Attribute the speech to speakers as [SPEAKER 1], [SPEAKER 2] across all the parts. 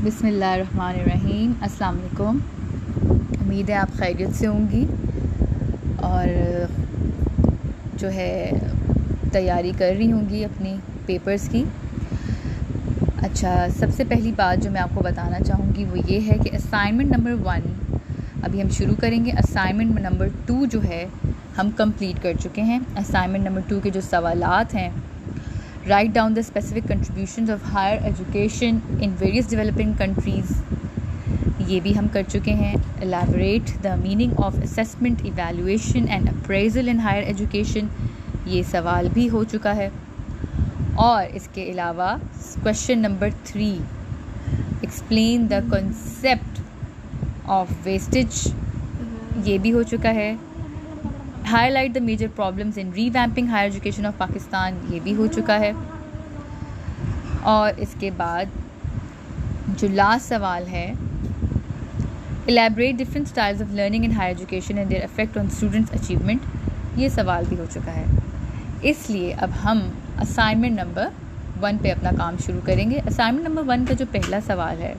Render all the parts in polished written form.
[SPEAKER 1] बिस्मिल्लाहिर्रहमानिर्रहीम। अस्सलाम वालेकुम। उम्मीद है आप खैरियत से होंगी और जो है तैयारी कर रही होंगी अपनी पेपर्स की। अच्छा, सबसे पहली बात जो मैं आपको बताना चाहूँगी वो ये है कि असाइनमेंट नंबर 1 अभी हम शुरू करेंगे। असाइनमेंट नंबर 2 जो है हम कंप्लीट कर चुके हैं। असाइनमेंट नंबर 2 के जो सवालात हैं, write down the specific contributions of higher education in various developing countries, ये भी हम कर चुके हैं। Elaborate the meaning of assessment, evaluation and appraisal in higher education, ये सवाल भी हो चुका है। और इसके अलावा question number 3, explain the concept of wastage, ये भी हो चुका है। Highlight the major problems in revamping higher education of Pakistan, ये भी हो चुका है। और इसके बाद जो लास्ट सवाल है, elaborate different styles of learning in higher education and their effect on students achievement, ये सवाल भी हो चुका है। इसलिए अब हम असाइनमेंट नंबर 1 पे अपना काम शुरू करेंगे। असाइनमेंट नंबर 1 का जो पहला सवाल है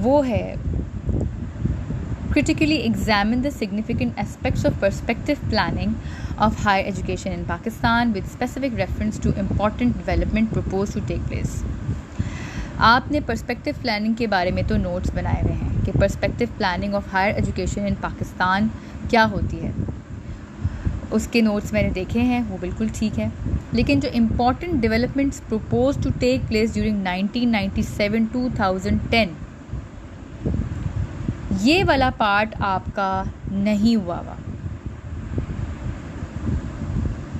[SPEAKER 1] वो है, critically examine the significant aspects of perspective planning of higher education in Pakistan with specific reference to important development proposed to take place। आपने पर्सपेक्टिव प्लानिंग के बारे में तो नोट्स बनाए हुए हैं कि perspective planning of higher education in Pakistan क्या होती है, उसके नोट्स मैंने देखे हैं, वो बिल्कुल ठीक है। लेकिन जो important developments propose to take place during 1997-2010, ये वाला पार्ट आपका नहीं हुआ हुआ।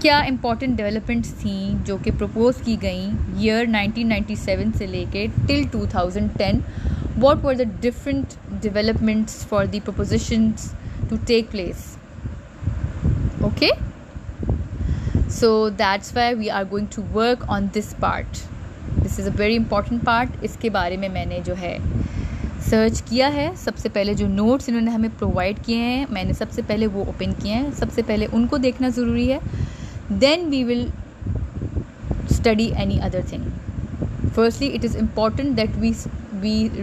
[SPEAKER 1] क्या इम्पॉर्टेंट डेवलपमेंट्स थी जो कि प्रपोज की गई ईयर 1997 से लेके till 2010? What were the different developments for the propositions to take place? Okay, so that's why we are going to work on this part. This is a very important part. इसके बारे में मैंने जो है search किया है। सबसे पहले जो नोट्स इन्होंने हमें प्रोवाइड किए हैं, मैंने सबसे पहले वो ओपन किए हैं। सबसे पहले उनको देखना ज़रूरी है, then we will study any other thing. Firstly it is important that we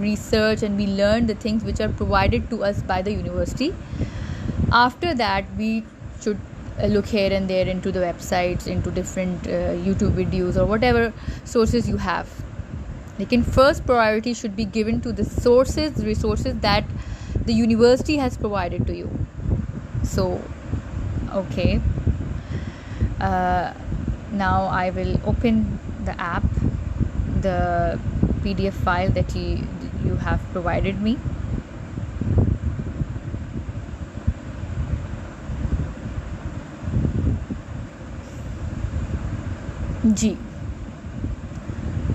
[SPEAKER 1] research and we learn the things which are provided to us by the university. After that we should look here and there into the websites, into different YouTube videos or whatever sources you have. लेकिन first priority should be given to the resources that the university has provided to you. So, okay. Now I will open the app, the PDF file that you have provided me. जी,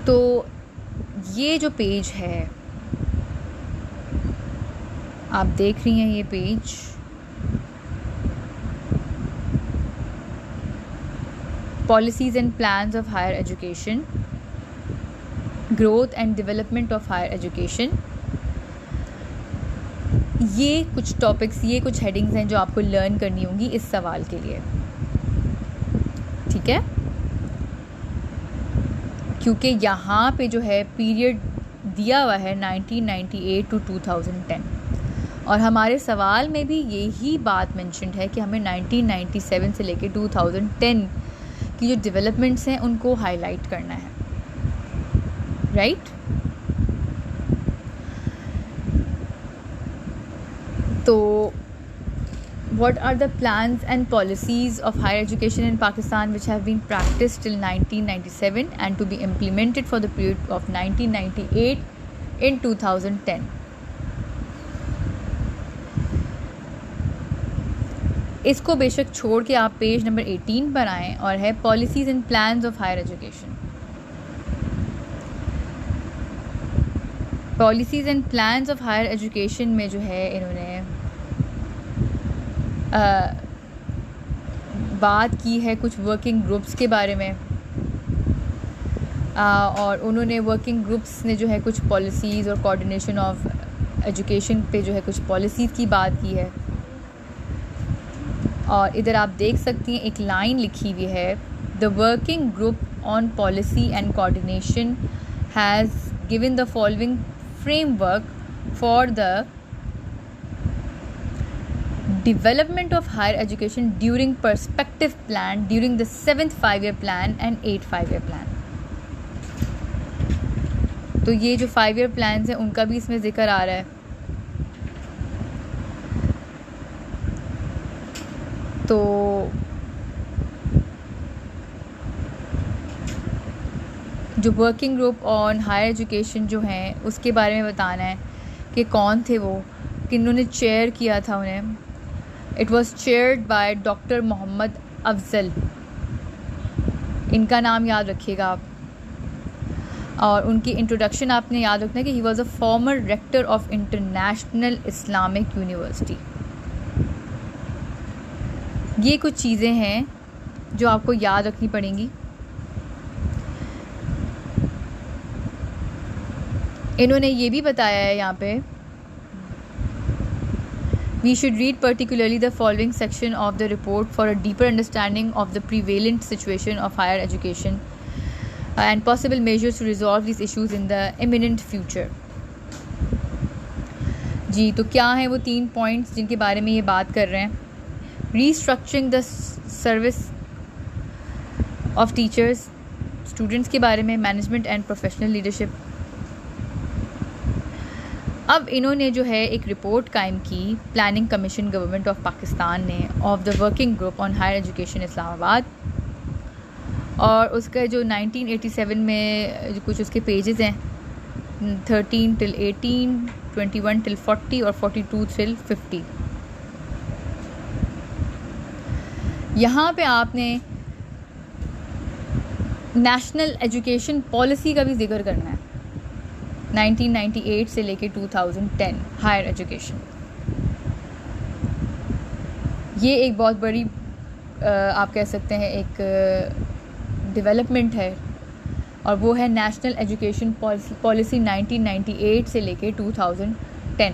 [SPEAKER 1] तो ये जो page है आप देख रही हैं, ये page policies and plans of higher education, growth and development of higher education, ये कुछ टॉपिक्स, ये कुछ हेडिंग्स हैं जो आपको लर्न करनी होंगी इस सवाल के लिए। ठीक है, क्योंकि यहाँ पे जो है पीरियड दिया हुआ है 1998 to 2010 और हमारे सवाल में भी यही बात मेंशन्ड है कि हमें 1997 से लेके 2010 की जो डेवलपमेंट्स हैं उनको हाईलाइट करना है, राइट? तो what are the plans and policies of higher education in Pakistan which have been practiced till 1997 and to be implemented for the period of 1998 in 2010? इसको बेशक छोड़ के आप पेज नंबर 18 पर आएँ और है policies and plans of higher education. Policies and plans of higher education में जो है इन्होंने बात की है कुछ वर्किंग ग्रुप्स के बारे में, और उन्होंने वर्किंग ग्रुप्स ने जो है कुछ पॉलिसीज़ और कोऑर्डिनेशन ऑफ एजुकेशन पे जो है कुछ पॉलिसीज़ की बात की है। और इधर आप देख सकती हैं एक लाइन लिखी हुई है, the working group on policy and coordination has given the following framework for the development of higher education during perspective plan, during the 7th 5-year plan and 8th 5-year plan. तो ये जो 5-year plans हैं उनका भी इसमें जिक्र आ रहा है. तो जो working group on higher education जो हैं उसके बारे में बताना है कि कौन थे वो, किन्होंने चेयर किया था उन्हें. It was chaired by doctor Mohammad Afzal. इनका नाम याद रखिएगा आप. और उनकी इंट्रोडक्शन आपने याद रखना है कि he was a former rector of International Islamic University. ये कुछ चीज़ें हैं जो आपको याद रखनी पड़ेंगी. इन्होंने ये भी बताया है यहाँ पे, we should read particularly the following section of the report for a deeper understanding of the prevalent situation of higher education and possible measures to resolve this issues in the imminent future. जी, तो क्या हैं वो 3 points जिनके बारे में ये बात कर रहे हैं. Restructuring the service of teachers, students के बारे में, मैनेजमेंट एंड प्रोफेशनल लीडरशिप. अब इन्होंने जो है एक रिपोर्ट कायम की, planning commission government of Pakistan ने, of the working group on higher education Islamabad. और उसका जो 1987 में जो कुछ उसके पेजेस हैं 13 till 18, 21 till 40 और 42 till 50. यहाँ पे आपने नेशनल एजुकेशन पॉलिसी का भी जिक्र करना है. 1998 से लेके 2010 हायर एजुकेशन, ये एक बहुत बड़ी आप कह सकते हैं एक डेवलपमेंट है. और वो है नेशनल एजुकेशन पॉलिसी 1998 से लेके 2010.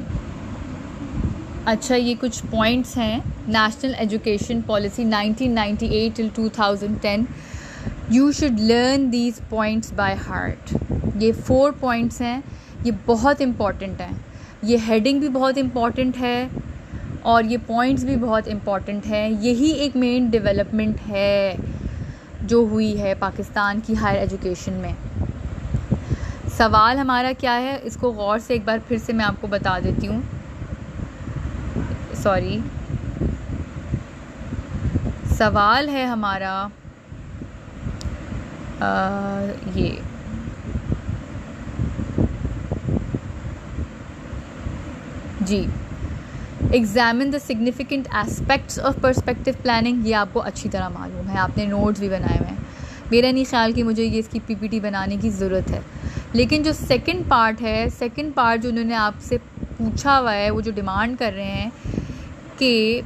[SPEAKER 1] अच्छा, ये कुछ पॉइंट्स हैं national education policy 1998 till 2010. You should learn these points by heart. ये 4 पॉइंट्स हैं, ये बहुत इम्पॉर्टेंट हैं. ये हेडिंग भी बहुत इम्पॉर्टेंट है और ये पॉइंट्स भी बहुत इम्पॉर्टेंट हैं. यही एक मेन डेवलपमेंट है जो हुई है पाकिस्तान की हायर एजुकेशन में. सवाल हमारा क्या है, इसको गौर से एक बार फिर से मैं आपको बता देती हूँ. सॉरी, सवाल है हमारा ये जी, examine the significant aspects of perspective planning. ये आपको अच्छी तरह मालूम है, आपने नोट्स भी बनाए हुए हैं. मेरा नहीं ख्याल कि मुझे ये इसकी पीपीटी बनाने की ज़रूरत है. लेकिन जो सेकंड पार्ट है, सेकंड पार्ट जो उन्होंने आपसे पूछा हुआ है, वो जो डिमांड कर रहे हैं कि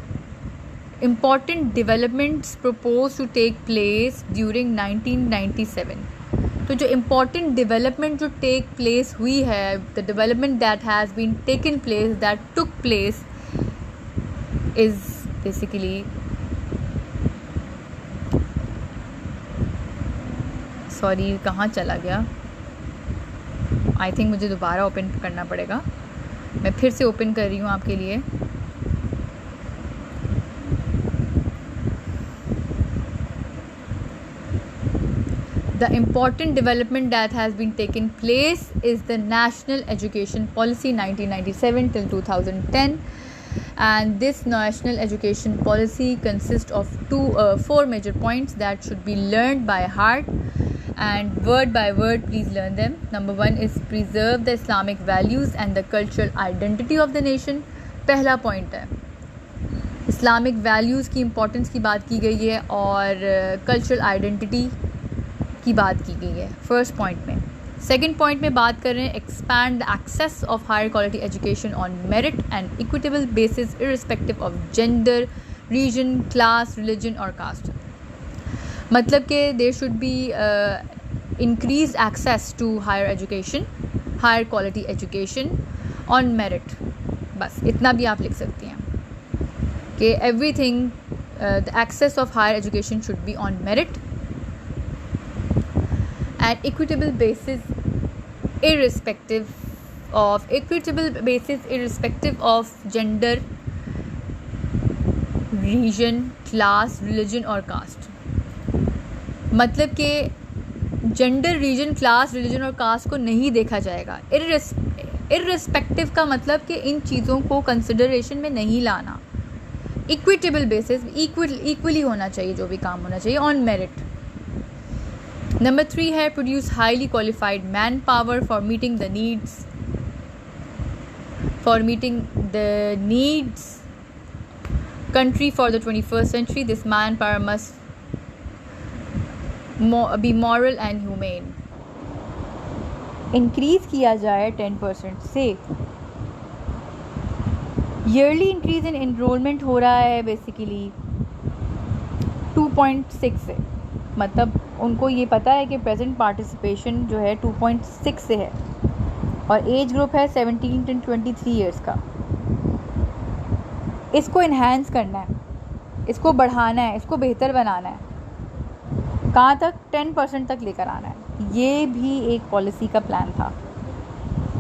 [SPEAKER 1] important developments propose to take place during 1997. तो जो इम्पॉर्टेंट डेवलपमेंट जो टेक प्लेस हुई है, the development that has been taken place, that took place is basically, sorry कहाँ चला गया, आई थिंक मुझे दोबारा ओपन करना पड़ेगा. मैं फिर से ओपन कर रही हूँ आपके लिए. The important development that has been taken place is the National Education Policy 1997 till 2010, and this National Education Policy consists of 4 major points that should be learned by heart and word by word. Please learn them. Number 1 is preserve the Islamic values and the cultural identity of the nation. पहला point है, Islamic values की importance की बात की गई है और cultural identity की बात की गई है फर्स्ट पॉइंट में. सेकंड पॉइंट में बात कर रहे हैं expand the access of higher quality education on merit and equitable basis irrespective of gender, region, class, religion और कास्ट. मतलब कि there should be increase access to higher education, higher quality education on merit. बस इतना भी आप लिख सकती हैं कि everything, the access of higher education should be on merit and equitable basis irrespective of equitable basis irrespective of gender, region, class, religion और caste. मतलब कि जेंडर, रीजन, क्लास, रिलीजन और कास्ट को नहीं देखा जाएगा. इररिस्पेक्टिव का मतलब कि इन चीज़ों को कंसिडरेशन में नहीं लाना. इक्विटेबल बेसिस, इक्वली होना चाहिए जो भी काम होना चाहिए, ऑन मेरिट. नंबर 3 है produce highly qualified man power for meeting the needs country for the 21st century. This manpower must be moral and humane. Increase किया जाए 10% से. ईयरली इंक्रीज इन एनरोलमेंट हो रहा है बेसिकली 2.6 से. मतलब उनको ये पता है कि प्रेजेंट पार्टिसिपेशन जो है 2.6 से है और एज ग्रुप है 17 to 23 ईयर्स का. इसको इन्हांस करना है, इसको बढ़ाना है, इसको बेहतर बनाना है. कहाँ तक? 10% तक लेकर आना है. ये भी एक पॉलिसी का प्लान था.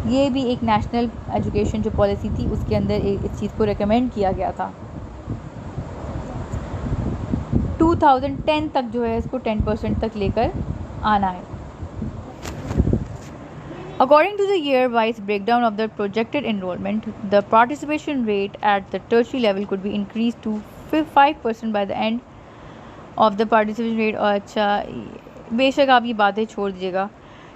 [SPEAKER 1] ये भी एक नेशनल एजुकेशन जो पॉलिसी थी उसके अंदर इस चीज़ को रेकमेंड किया गया था. 2010 तक जो है इसको 10% तक लेकर आना है. According to the year-wise breakdown of the projected enrollment, the participation rate at the tertiary level could be increased to 5% by the end of the participation rate. अच्छा, बेशक आप ये बातें छोड़ दीजिएगा.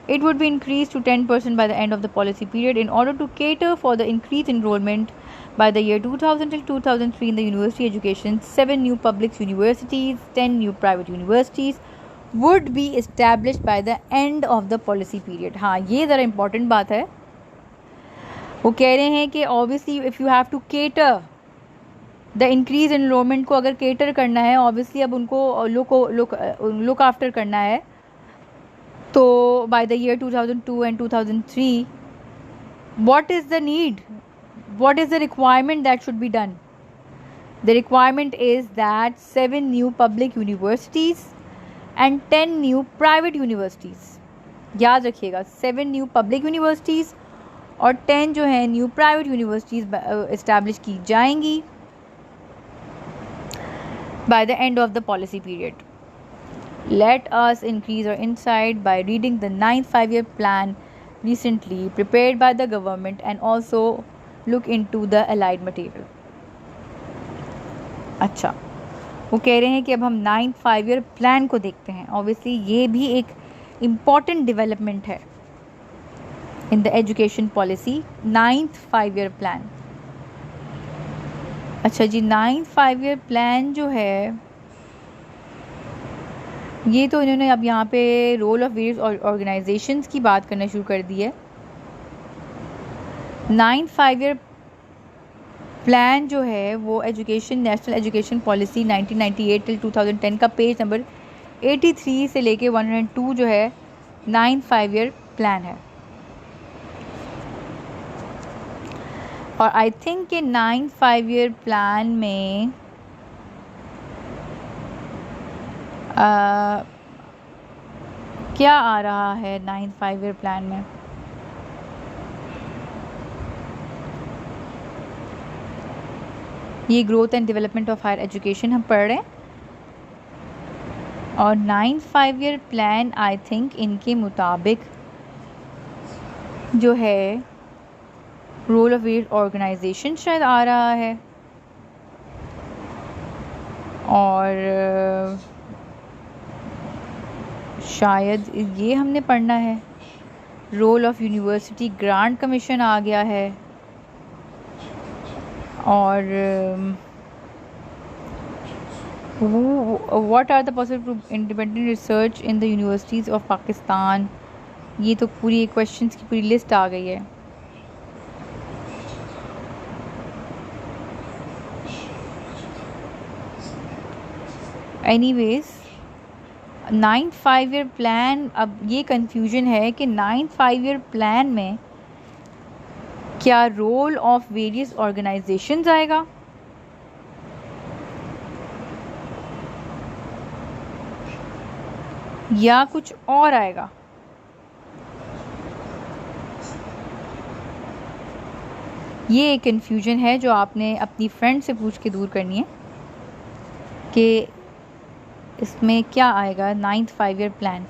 [SPEAKER 1] It would be increased to 10% by the end of the policy period in order to cater for the increased enrollment by the year 2000 till 2003 in the university education. 7 new public universities, 10 new private universities would be established by the end of the policy period. हाँ, ये ज़रा important बात है. वो कह रहे हैं कि obviously if you have to cater the increase enrolment को अगर केटर करना है, ऑब्वियसली अब उनको लुक आफ्टर करना है. तो by the year 2002 and 2003 what is the need, what is the requirement that should be done? The requirement is that 7 new public universities and 10 new private universities. याद रखिएगा 7 new public universities और 10 जो है new private universities establish की जाएंगी by the end of the policy period. Let us increase our insight by reading the 9th 5-year plan recently prepared by the government and also look into the allied material. अच्छा, वो कह रहे हैं कि अब हम 9th 5-year प्लान को देखते हैं. ऑब्वियसली ये भी एक इम्पॉर्टेंट डेवलपमेंट है in the education policy. 9th 5-year plan. अच्छा जी, 9th 5-year प्लान जो है ये तो इन्होंने अब यहाँ पे रोल ऑफ वेरियस ऑर्गेनाइजेशंस की बात करना शुरू कर दी है. 9th 5-year प्लान जो है वो education, national education policy 1998 till 2010 का पेज नंबर 83 से लेके 102 जो है 9th 5-year प्लान है. और आई थिंक कि 9th 5-year प्लान में क्या आ रहा है 9th 5-year प्लान में? ये growth and development of higher education हम पढ़ रहे हैं. और 9th 5-year plan I think इनके मुताबिक जो है रोल ऑफ वेरियस ऑर्गेनाइजेशन शायद आ रहा है. और शायद ये हमने पढ़ना है. Role of university grant commission आ गया है. और what are the possible independent research in the universities of Pakistan. ये तो पूरी क्वेश्चंस की पूरी लिस्ट आ गई है. एनीवेज 9th 5-year प्लान, अब ये कंफ्यूजन है कि 9th 5-year प्लान में क्या रोल ऑफ वेरियस ऑर्गेनाइजेशंस आएगा या कुछ और आएगा. ये एक कन्फ्यूजन है जो आपने अपनी फ्रेंड से पूछ के दूर करनी है कि इसमें क्या आएगा 9th 5 ईयर प्लान।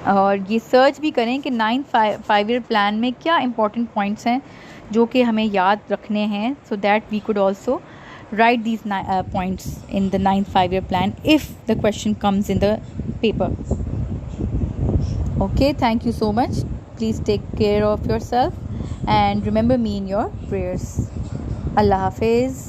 [SPEAKER 1] और ये सर्च भी करें कि 9th 5 ईयर प्लान में क्या इंपॉर्टेंट पॉइंट्स हैं जो कि हमें याद रखने हैं, so that we could also write these points in the 9th 5 year plan if the question comes in the paper. Okay, thank you so much. Please take care of yourself and remember me in your prayers. Allah Hafiz.